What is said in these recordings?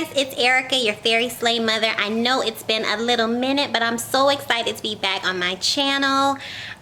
guys, it's Erica, your fairy slay mother. I know it's been a little minute, but I'm so excited to be back on my channel.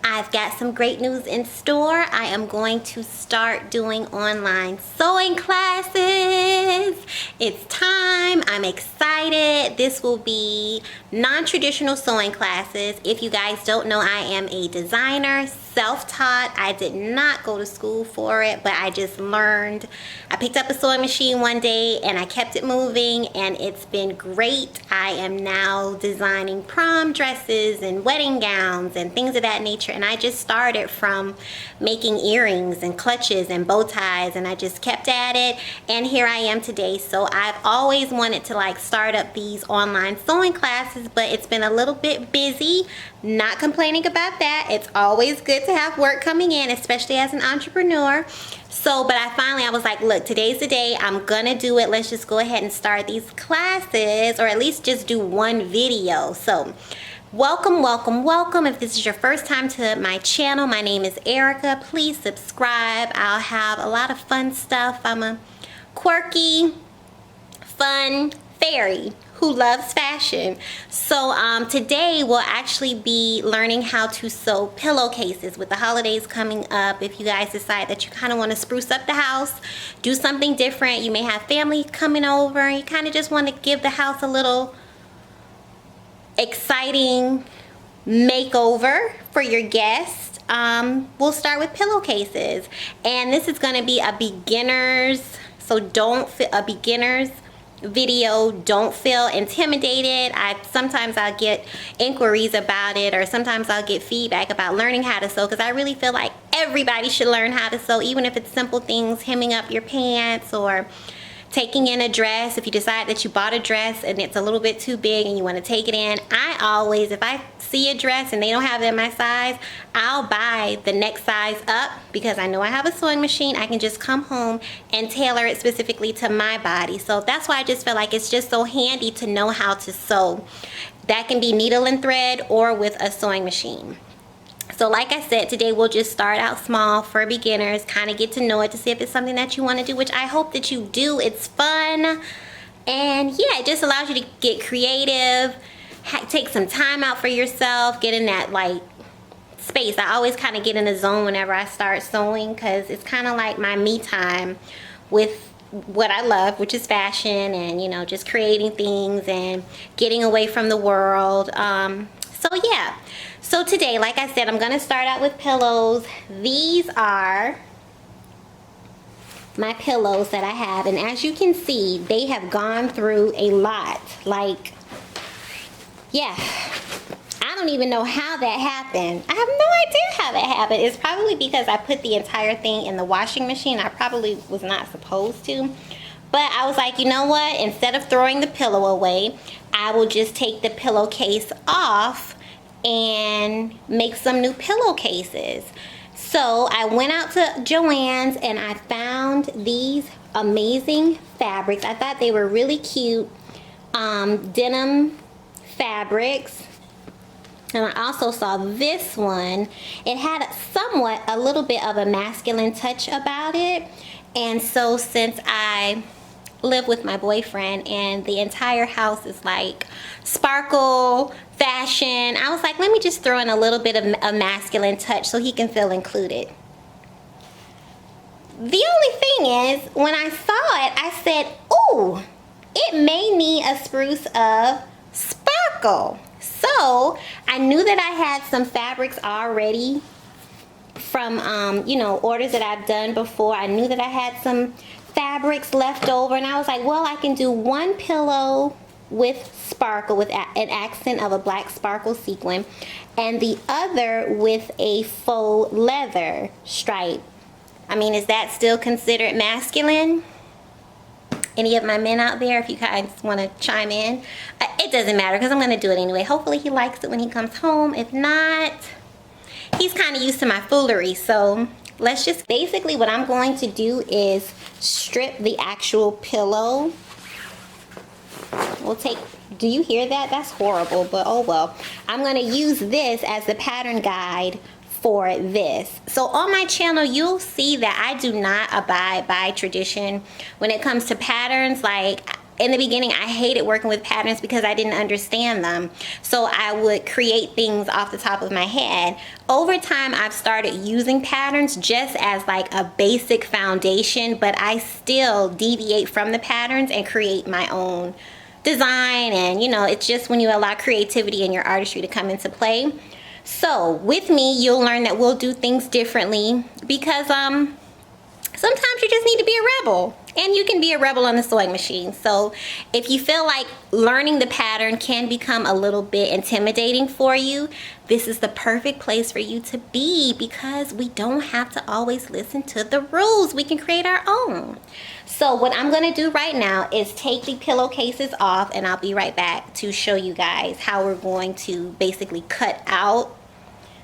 I've got some great news in store. I am going to start doing online sewing classes. It's time. I'm excited. This will be non-traditional sewing classes. If you guys don't know, I am a designer, self-taught. I did not go to school for it, but I just learned. I picked up a sewing machine one day and I kept it moving, and it's been great. I am now designing prom dresses and wedding gowns and things of that nature. And I just started from making earrings and clutches and bow ties, and I just kept at it, and here I am today. So I've always wanted to start up these online sewing classes, but it's been a little bit busy. Not complaining about that. It's always good to have work coming in, especially as an entrepreneur. So, but I was like, look, today's the day. I'm gonna do it. Let's just go ahead and start these classes, or at least just do one video. So welcome, welcome, welcome. If this is your first time to my channel, my name is Erica. Please subscribe. I'll have a lot of fun stuff. I'm a quirky, fun fairy who loves fashion. So today we'll actually be learning how to sew pillowcases. With the holidays coming up, if you guys decide that you kind of want to spruce up the house, do something different, you may have family coming over, and you kind of just want to give the house a little exciting makeover for your guests, we'll start with pillowcases. And this is going to be a beginner's, so a beginner's video. Don't feel intimidated. Sometimes I'll get inquiries about it, or sometimes I'll get feedback about learning how to sew, because I really feel like everybody should learn how to sew, even if it's simple things, hemming up your pants or taking in a dress. If you decide that you bought a dress and it's a little bit too big and you want to take it in, I always, if I see a dress and they don't have it in my size, I'll buy the next size up, because I know I have a sewing machine. I can just come home and tailor it specifically to my body. So that's why I just feel like it's just so handy to know how to sew. That can be needle and thread or with a sewing machine. So like I said, today we'll just start out small for beginners, kind of get to know it, to see if it's something that you want to do, which I hope that you do. It's fun, and yeah, it just allows you to get creative, take some time out for yourself, get in that space. I always kind of get in a zone whenever I start sewing, because it's kind of like my me time with what I love, which is fashion, and just creating things and getting away from the world. So yeah. So today, like I said, I'm going to start out with pillows. These are my pillows that I have, and as you can see, they have gone through a lot. Yeah, I don't even know how that happened. I have no idea how that happened. It's probably because I put the entire thing in the washing machine. I probably was not supposed to. But I was like, you know what? Instead of throwing the pillow away, I will just take the pillowcase off and make some new pillowcases. So I went out to Joann's and I found these amazing fabrics. I thought they were really cute, denim fabrics. And I also saw this one. It had somewhat a little bit of a masculine touch about it, and so since I live with my boyfriend and the entire house is like sparkle fashion, I was like, let me just throw in a little bit of a masculine touch so he can feel included. The only thing is, when I saw it, I said, ooh, it may need a spruce of sparkle. So I knew that I had some fabrics already from orders that I've done before. I knew that I had some fabrics left over, and I was like, well, I can do one pillow with sparkle, with an accent of a black sparkle sequin, and the other with a faux leather stripe. I mean, is that still considered masculine? Any of my men out there, if you guys want to chime in, it doesn't matter, because I'm going to do it anyway. Hopefully he likes it when he comes home. If not, he's kind of used to my foolery. So let's just, basically what I'm going to do is strip the actual pillow. We'll take, do you hear that? That's horrible, but oh well. I'm going to use this as the pattern guide for this. So on my channel, you'll see that I do not abide by tradition when it comes to patterns. Like, in the beginning, I hated working with patterns because I didn't understand them. So I would create things off the top of my head. Over time, I've started using patterns just as like a basic foundation, but I still deviate from the patterns and create my own design. And you know, it's just when you allow creativity and your artistry to come into play. So with me, you'll learn that we'll do things differently because sometimes you just need to be a rebel, and you can be a rebel on the sewing machine. So if you feel like learning the pattern can become a little bit intimidating for you, this is the perfect place for you to be, because we don't have to always listen to the rules. We can create our own. So what I'm going to do right now is take the pillowcases off, and I'll be right back to show you guys how we're going to basically cut out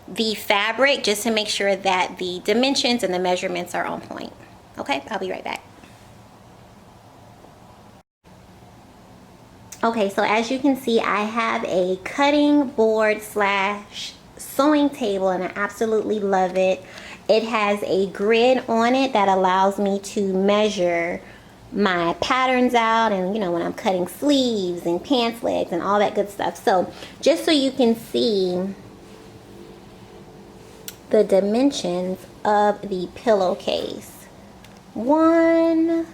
the fabric, just to make sure that the dimensions and the measurements are on point. Okay, I'll be right back. Okay, so as you can see, I have a cutting board slash sewing table, and I absolutely love it. It has a grid on it that allows me to measure my patterns out, and you know, when I'm cutting sleeves and pants legs and all that good stuff. So just so you can see the dimensions of the pillowcase. Let's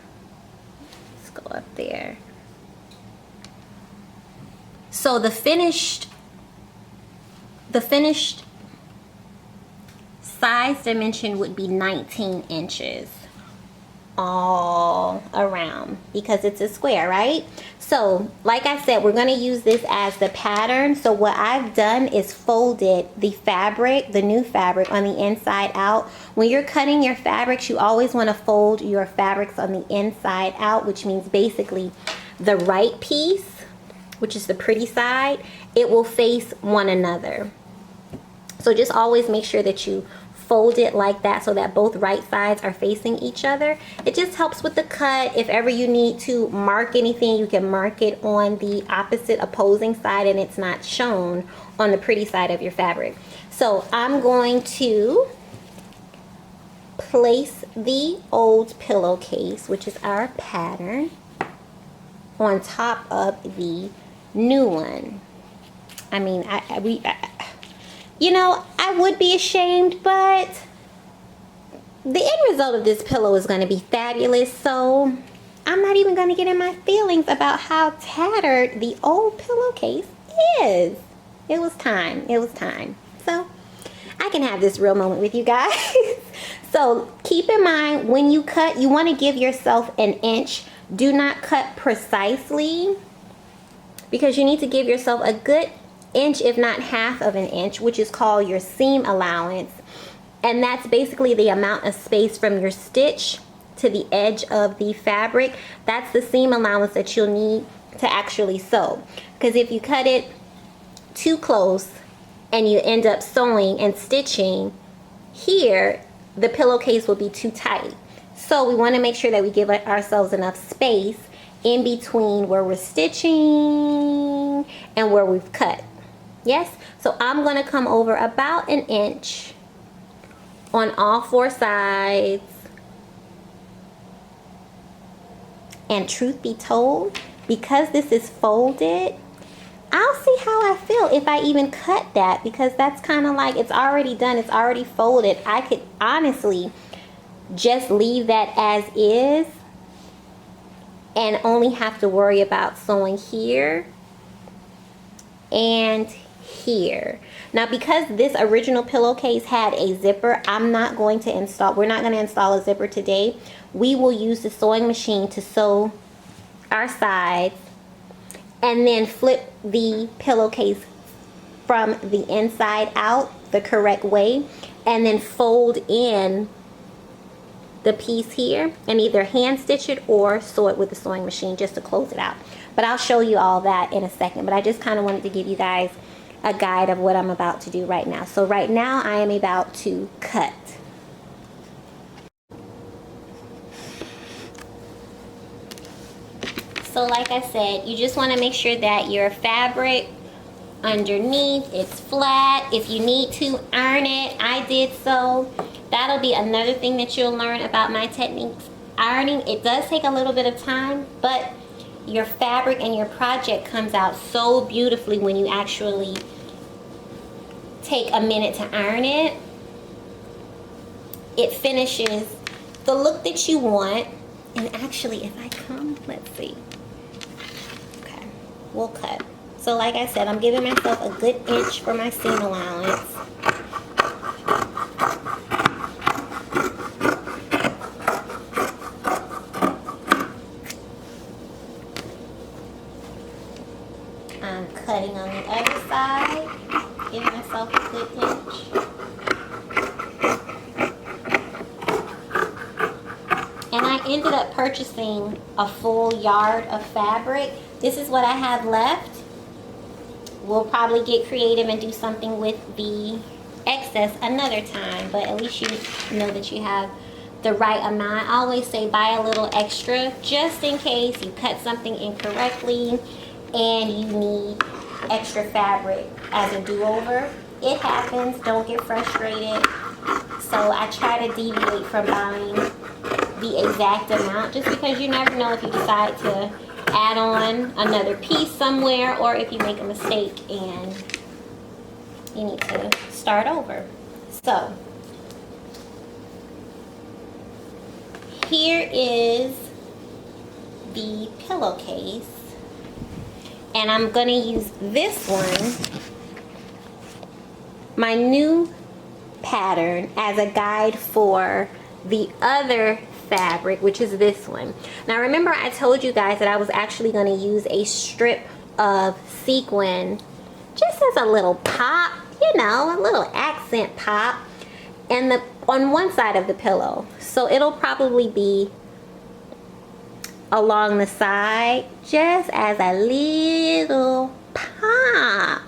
go up there. So the finished size dimension would be 19 inches all around, because it's a square, right? So like I said, we're going to use this as the pattern. So what I've done is folded the fabric, the new fabric, on the inside out. When you're cutting your fabrics, you always want to fold your fabrics on the inside out, which means basically the right piece, which is the pretty side, it will face one another. So just always make sure that you fold it like that so that both right sides are facing each other. It just helps with the cut. If ever you need to mark anything, you can mark it on the opposite opposing side and it's not shown on the pretty side of your fabric. So I'm going to place the old pillowcase, which is our pattern, on top of the new one. I mean, you know, I would be ashamed, but the end result of this pillow is going to be fabulous. So I'm not even going to get in my feelings about how tattered the old pillowcase is. It was time. It was time. So I can have this real moment with you guys. So keep in mind, when you cut, you want to give yourself an inch. Do not cut precisely, because you need to give yourself a good inch, if not half of an inch, which is called your seam allowance. And that's basically the amount of space from your stitch to the edge of the fabric. That's the seam allowance that you'll need to actually sew. Because if you cut it too close and you end up sewing and stitching here, the pillowcase will be too tight. So we want to make sure that we give ourselves enough space in between where we're stitching and where we've cut. Yes, so I'm going to come over about an inch on all four sides. And truth be told, because this is folded, I'll see how I feel if I even cut that, because that's kind of like, it's already done, it's already folded. I could honestly just leave that as is and only have to worry about sewing here and here. Now, because this original pillowcase had a zipper, we're not going to install a zipper today. We will use the sewing machine to sew our sides and then flip the pillowcase from the inside out the correct way, and then fold in the piece here and either hand stitch it or sew it with the sewing machine just to close it out. But I'll show you all that in a second. But I just kind of wanted to give you guys a guide of what I'm about to do right now. So right now I am about to cut. So like I said, you just want to make sure that your fabric underneath is flat. If you need to iron it, I did so. That'll be another thing that you'll learn about my techniques. Ironing, it does take a little bit of time, but your fabric and your project comes out so beautifully when you actually take a minute to iron it. It finishes the look that you want. And actually, if I come, let's see. Okay, we'll cut. So like I said, I'm giving myself a good inch for my seam allowance. I'm cutting on the other side, giving myself a good inch. And I ended up purchasing a full yard of fabric. This is what I have left. We'll probably get creative and do something with the excess another time, but at least you know that you have the right amount. I always say buy a little extra just in case you cut something incorrectly and you need extra fabric as a do-over. It happens, don't get frustrated. So I try to deviate from buying the exact amount just because you never know if you decide to add on another piece somewhere or if you make a mistake and you need to start over. So here is the pillowcase, and I'm going to use this one, my new pattern, as a guide for the other fabric, which is this one. Now remember I told you guys that I was actually going to use a strip of sequin just as a little pop, you know, a little accent pop, and on one side of the pillow. So it'll probably be along the side just as a little pop.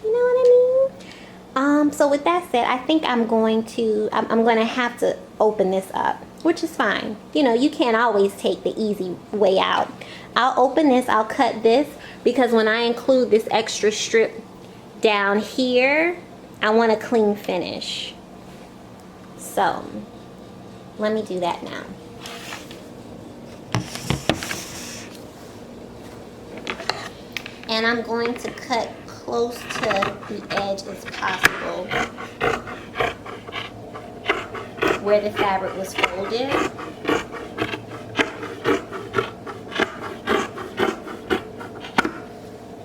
You know what I mean? So with that said, I think I'm going to have to open this up, which is fine. You know, you can't always take the easy way out. I'll open this, I'll cut this, because when I include this extra strip down here, I want a clean finish. So let me do that now. And I'm going to cut close to the edge as possible where the fabric was folded.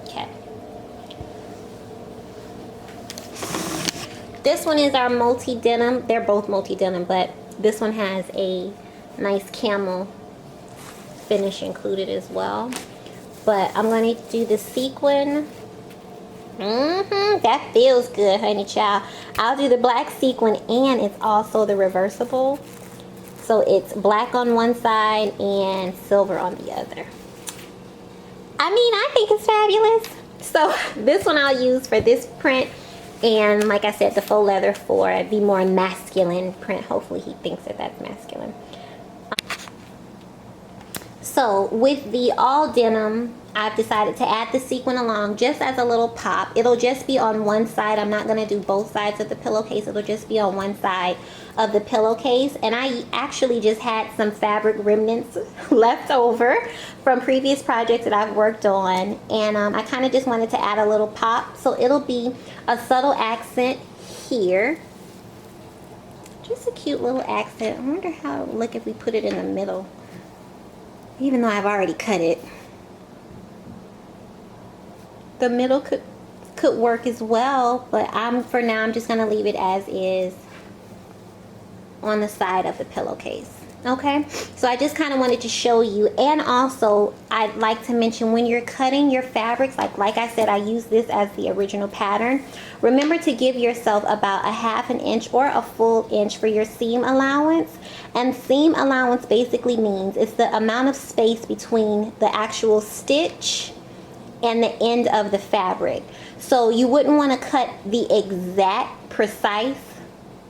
Okay. This one is our multi-denim. They're both multi-denim, but this one has a nice camel finish included as well. But I'm going to do the sequin. That feels good, honey child. I'll do the black sequin, and it's also the reversible. So it's black on one side and silver on the other. I mean, I think it's fabulous. So this one I'll use for this print, and like I said, the faux leather for the more masculine print. Hopefully he thinks that that's masculine. So with the all denim, I've decided to add the sequin along just as a little pop. It'll just be on one side. I'm not going to do both sides of the pillowcase. It'll just be on one side of the pillowcase. And I actually just had some fabric remnants left over from previous projects that I've worked on. And I kind of just wanted to add a little pop. So it'll be a subtle accent here. Just a cute little accent. I wonder how it would look if we put it in the middle. Even though I've already cut it. The middle could work as well, but for now I'm just going to leave it as is on the side of the pillowcase. Okay, so I just kind of wanted to show you. And also I'd like to mention, when you're cutting your fabrics, like I said, I use this as the original pattern. Remember to give yourself about a ½ an inch or a full inch for your seam allowance. And seam allowance basically means it's the amount of space between the actual stitch and the end of the fabric. So you wouldn't want to cut the exact precise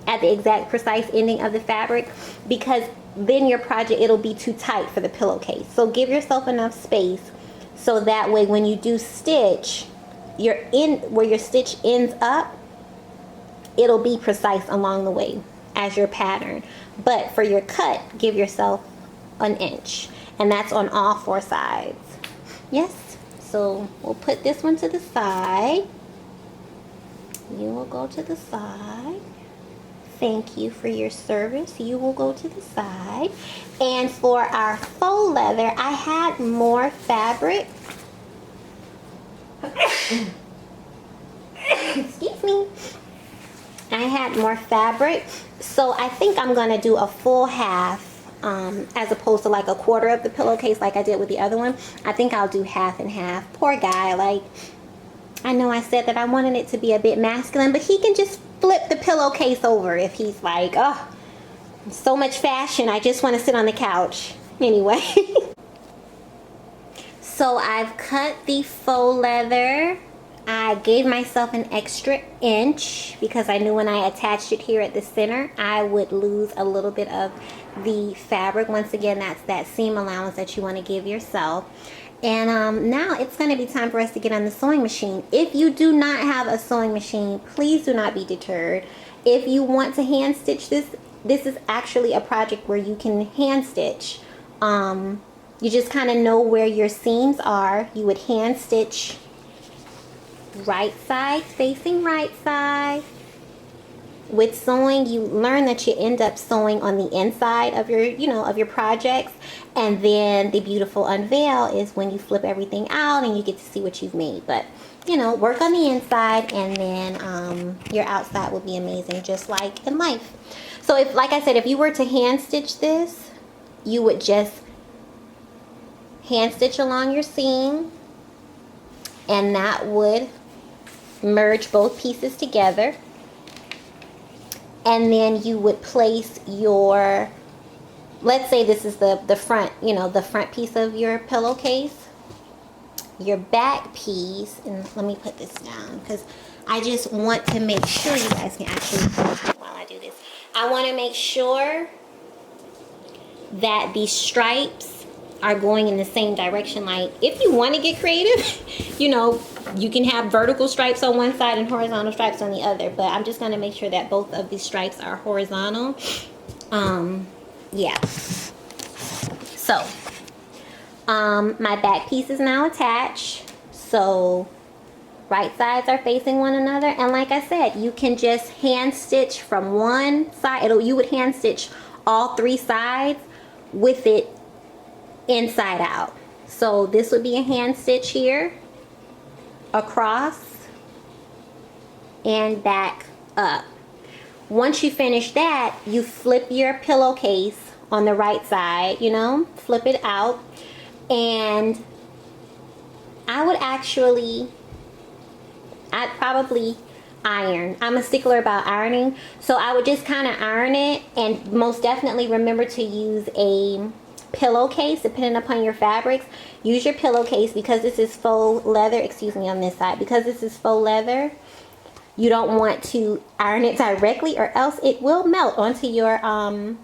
ending of the fabric, because then your project, it'll be too tight for the pillowcase. So give yourself enough space so that way when you do stitch, where your stitch ends up, it'll be precise along the way as your pattern. But for your cut, give yourself an inch, and that's on all 4 sides. Yes, so we'll put this one to the side. You will go to the side. Thank you for your service. You will go to the side. And for our faux leather, I had more fabric. Excuse me. I had more fabric, so I think I'm gonna do a full half as opposed to like a quarter of the pillowcase like I did with the other one. I think I'll do half and half. Poor guy, like, I know I said that I wanted it to be a bit masculine, but he can just flip the pillowcase over if he's like, oh, so much fashion, I just want to sit on the couch. Anyway. So I've cut the faux leather. I gave myself an extra inch because I knew when I attached it here at the center, I would lose a little bit of the fabric. Once again, that's that seam allowance that you want to give yourself. And now it's going to be time for us to get on the sewing machine. If you do not have a sewing machine, please do not be deterred. If you want to hand stitch this, this is actually a project where you can hand stitch. You just kind of know where your seams are. You would hand stitch right side facing right side. With sewing, you learn that you end up sewing on the inside of your, of your projects. And then the beautiful unveil is when you flip everything out and you get to see what you've made. But, work on the inside, and then your outside will be amazing, just like in life. So if, like I said, if you were to hand stitch this, you would just hand stitch along your seam, and that would merge both pieces together. And then you would place your, let's say this is the front, the front piece of your pillowcase. Your back piece, and let me put this down because I just want to make sure you guys can actually, while I do this, I want to make sure that these stripes are going in the same direction. Like, if you want to get creative, you can have vertical stripes on one side and horizontal stripes on the other, but I'm just going to make sure that both of these stripes are horizontal. Yeah. So, my back piece is now attached. So, right sides are facing one another. And like I said, you can just hand stitch from one side. You would hand stitch all three sides with it inside out. So this would be a hand stitch here, across, and back up. Once you finish that, you flip your pillowcase on the right side, flip it out. And I'd probably iron. I'm a stickler about ironing, so I would just kind of iron it, and most definitely remember to use a pillowcase depending upon your fabrics. Use your pillowcase because this is faux leather, excuse me, on this side, because this is faux leather, you don't want to iron it directly or else it will melt onto your iron.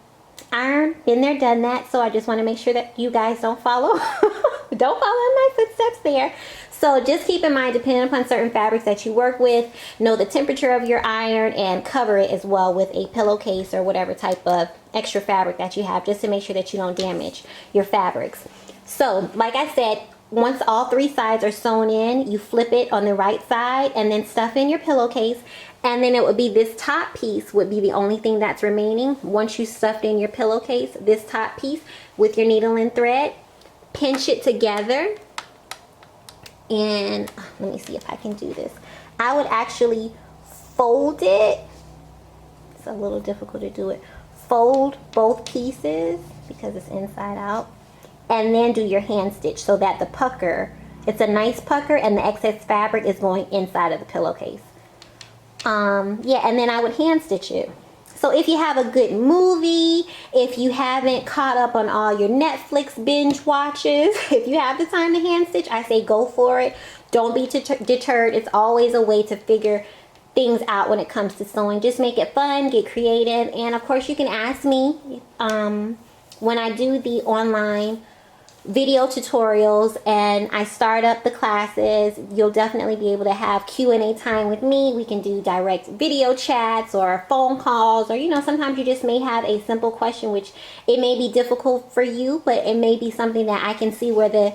Been there, done that. So I just want to make sure that you guys don't follow in my footsteps there. So just keep in mind, depending upon certain fabrics that you work with, know the temperature of your iron and cover it as well with a pillowcase or whatever type of extra fabric that you have, just to make sure that you don't damage your fabrics. So like I said, once all three sides are sewn in, you flip it on the right side and then stuff in your pillowcase. And then it would be this top piece would be the only thing that's remaining. Once you stuffed in your pillowcase, this top piece with your needle and thread, pinch it together. And let me see if I can do this. I would actually fold it. It's a little difficult to do it. Fold both pieces because it's inside out. And then do your hand stitch so that the pucker, it's a nice pucker and the excess fabric is going inside of the pillowcase. Yeah, and then I would hand stitch it. So if you have a good movie, if you haven't caught up on all your Netflix binge watches, if you have the time to hand stitch, I say go for it. Don't be deterred. It's always a way to figure things out when it comes to sewing. Just make it fun, get creative, and of course you can ask me when I do the online video tutorials and I start up the classes. You'll definitely be able to have Q&A time with me. We can do direct video chats or phone calls, or sometimes you just may have a simple question which it may be difficult for you, but it may be something that I can see where the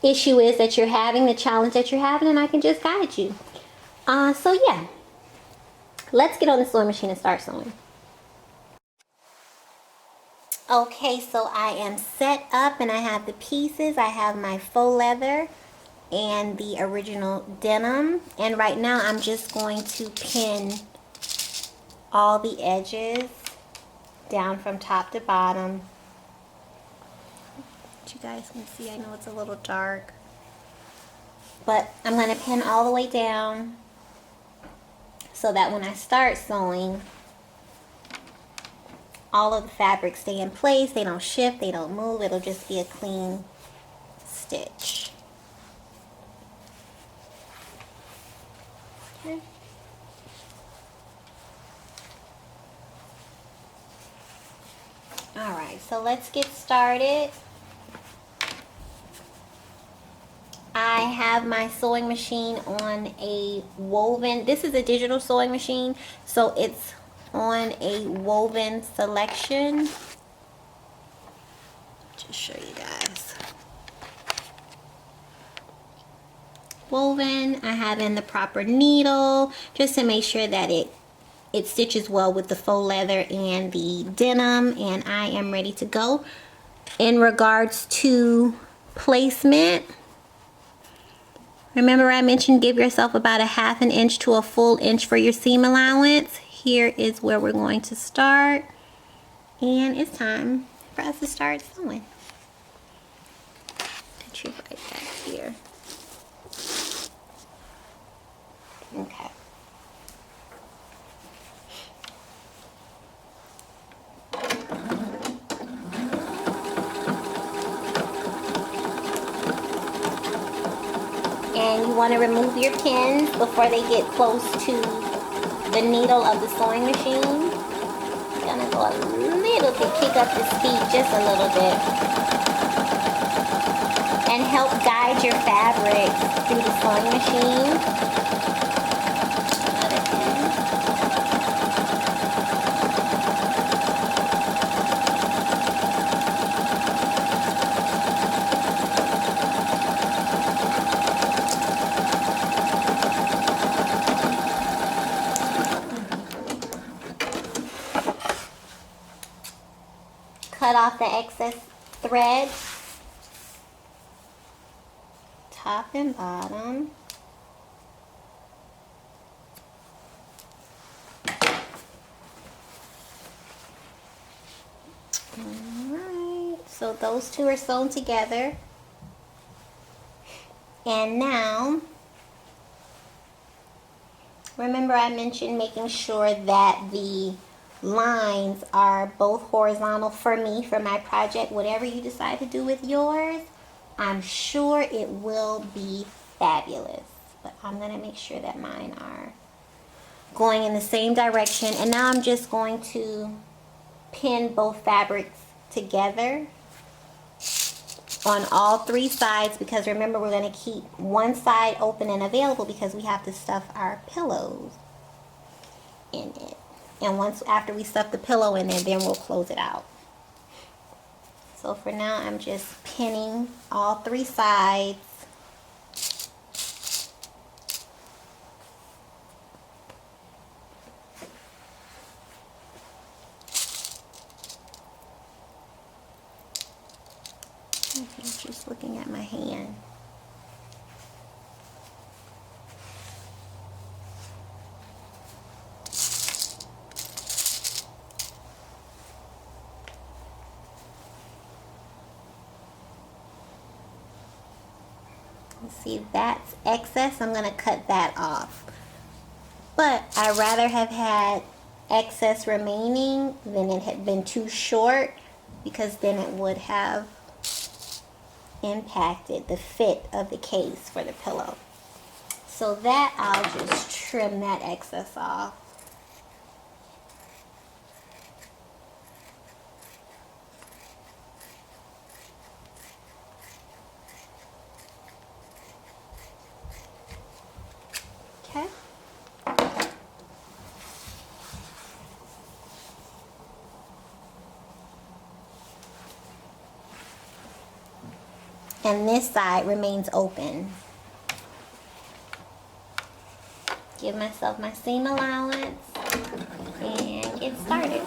issue is that you're having, the challenge that you're having, and I can just guide you. So yeah, let's get on the sewing machine and start sewing. Okay, so I am set up and I have the pieces. I have my faux leather and the original denim, and right now I'm just going to pin all the edges down from top to bottom. You guys can see, I know it's a little dark, but I'm going to pin all the way down so that when I start sewing, all of the fabrics stay in place. They don't shift, they don't move. It'll just be a clean stitch. Okay. Alright, so let's get started. I have my sewing machine on a woven, this is a digital sewing machine, so it's on a woven selection. Just show you guys. Woven, I have in the proper needle just to make sure that it stitches well with the faux leather and the denim, and I am ready to go. In regards to placement, remember I mentioned give yourself about a ½ an inch to a full inch for your seam allowance. Here is where we're going to start, and it's time for us to start sewing. Put you right back here. Okay. And you want to remove your pins before they get close to the needle of the sewing machine. I'm gonna go a little bit, kick up the speed just a little bit, and help guide your fabric through the sewing machine. Another pin. Cut off the excess thread, top and bottom. Alright, so those two are sewn together. And now, remember I mentioned making sure that the lines are both horizontal for me, for my project. Whatever you decide to do with yours, I'm sure it will be fabulous. But I'm going to make sure that mine are going in the same direction. And now I'm just going to pin both fabrics together on all 3 sides, because remember we're going to keep one side open and available because we have to stuff our pillows in it. And once after we stuff the pillow in there, then we'll close it out. So for now, I'm just pinning all 3 sides. Okay, just looking at my hand. See, that's excess. I'm going to cut that off. But I'd rather have had excess remaining than it had been too short, because then it would have impacted the fit of the case for the pillow. So that I'll just trim that excess off. Okay. and this side remains open. Give myself my seam allowance and get started.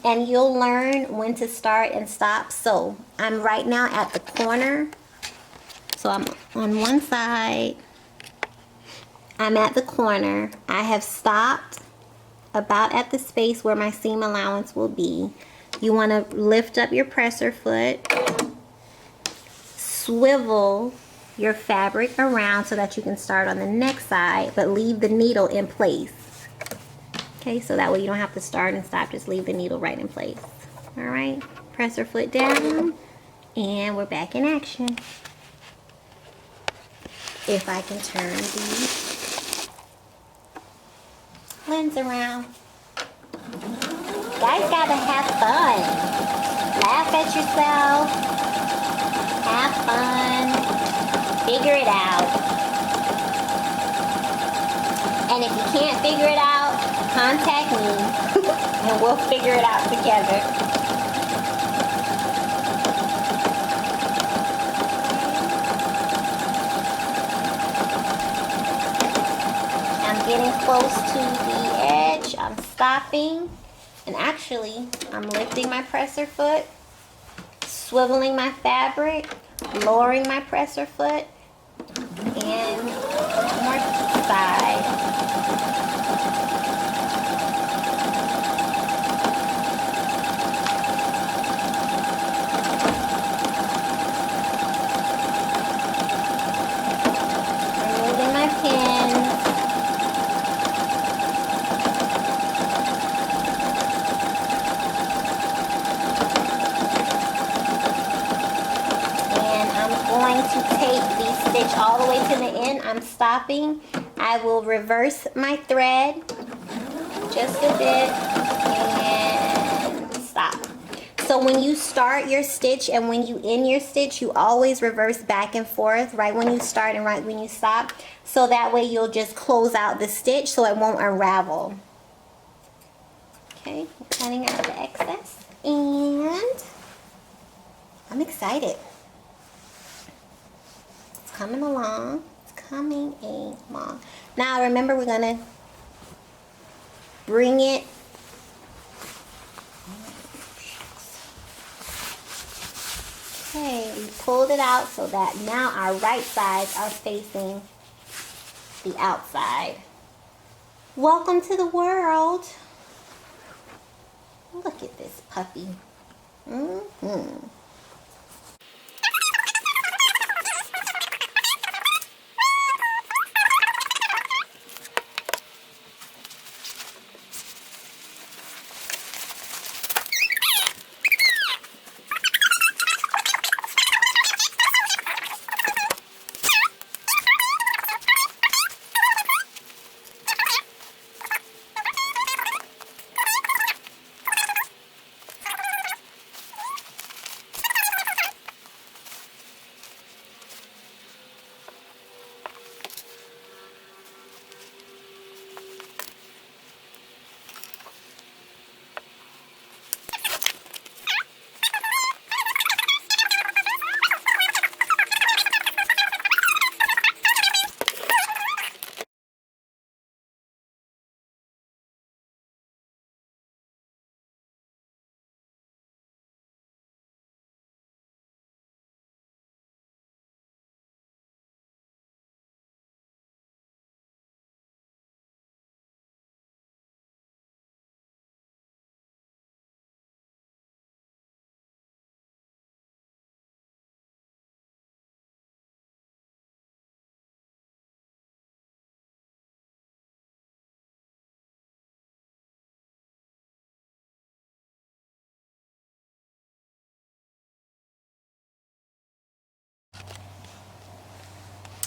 And you'll learn when to start and stop. So I'm right now at the corner. So I'm on one side. I'm at the corner. I have stopped about at the space where my seam allowance will be. You want to lift up your presser foot. Swivel your fabric around so that you can start on the next side, but leave the needle in place. Okay, so that way you don't have to start and stop, just leave the needle right in place. All right, press her foot down, and we're back in action. If I can turn the lens around. Guys gotta have fun. Laugh at yourself. Have fun. Figure it out. And if you can't figure it out, contact me and we'll figure it out together. I'm getting close to the edge. I'm stopping, and actually I'm lifting my presser foot, swiveling my fabric, lowering my presser foot, and one more side. All the way to the end. I'm stopping. I will reverse my thread just a bit and stop. So when you start your stitch and when you end your stitch, you always reverse back and forth, right when you start and right when you stop, so that way you'll just close out the stitch so it won't unravel. Okay, cutting out the excess, and I'm excited. Coming along. It's coming along. Now remember, we're gonna bring it. Okay, we pulled it out so that now our right sides are facing the outside. Welcome to the world. Look at this puppy. Mm-hmm.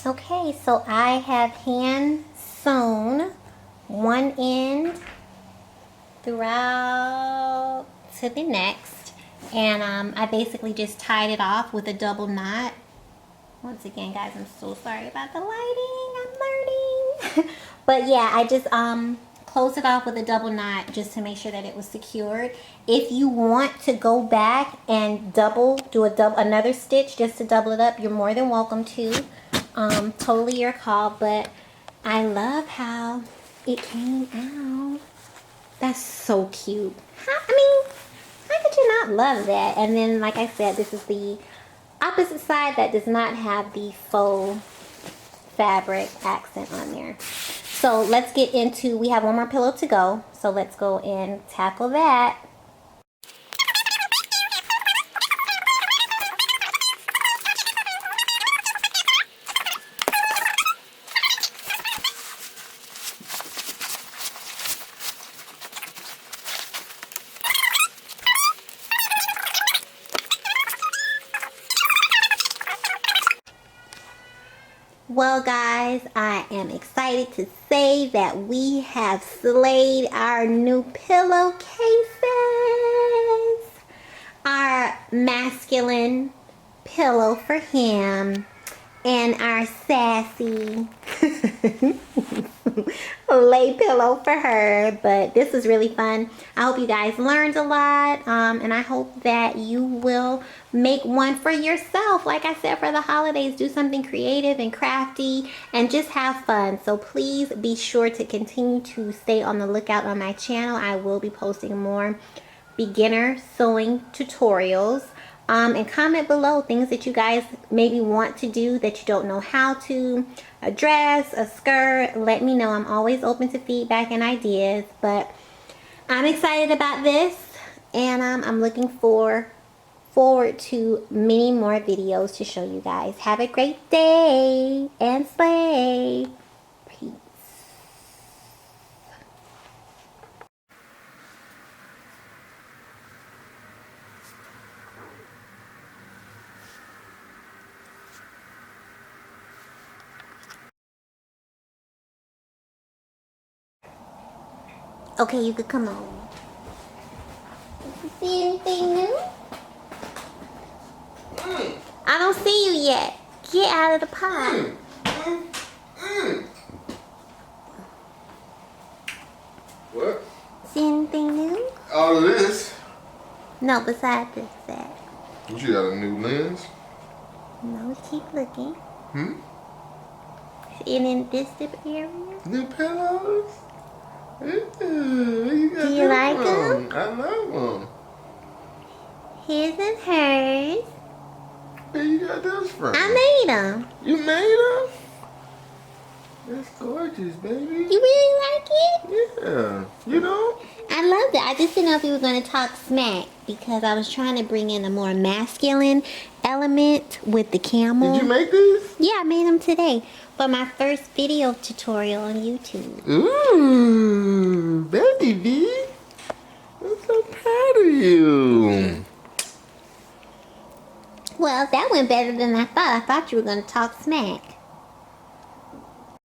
Okay, so I have hand sewn one end throughout to the next, and I basically just tied it off with a double knot. Once again, guys, I'm so sorry about the lighting. I'm learning. But yeah, I just closed it off with a double knot just to make sure that it was secured. If you want to go back and do another stitch just to double it up, you're more than welcome to. Totally your call, but I love how it came out. That's so cute. How could you not love that? And then, like I said, this is the opposite side that does not have the faux fabric accent on there. So let's get into, we have one more pillow to go. So let's go and tackle that. Well, guys, I am excited to say that we have slayed our new pillowcases. Our masculine pillow for him and our sassy lay pillow for her. But this was really fun. I hope you guys learned a lot, and I hope that you will make one for yourself. Like I said, for the holidays, do something creative and crafty and just have fun. So please be sure to continue to stay on the lookout on my channel. I will be posting more beginner sewing tutorials. And comment below things that you guys maybe want to do that you don't know how to. A dress, a skirt, let me know. I'm always open to feedback and ideas, but I'm excited about this, and I'm looking forward to many more videos to show you guys. Have a great day and slay. Peace. Okay, you could come on. Did you see anything new? I don't see you yet. Get out of the pot. What? See anything new? All of this? No, besides this set. What, you got a new lens? No, keep looking. Hmm? And in this area? New pillows? You got Do you like them? I love them. His and hers. Where you got those from? I made them. You made them? That's gorgeous, baby. You really like it? Yeah. You know? I loved it. I just didn't know if you were going to talk smack because I was trying to bring in a more masculine element with the camel. Did you make these? Yeah, I made them today for my first video tutorial on YouTube. Ooh, baby. I'm so proud of you. Well, that went better than I thought. I thought you were going to talk smack.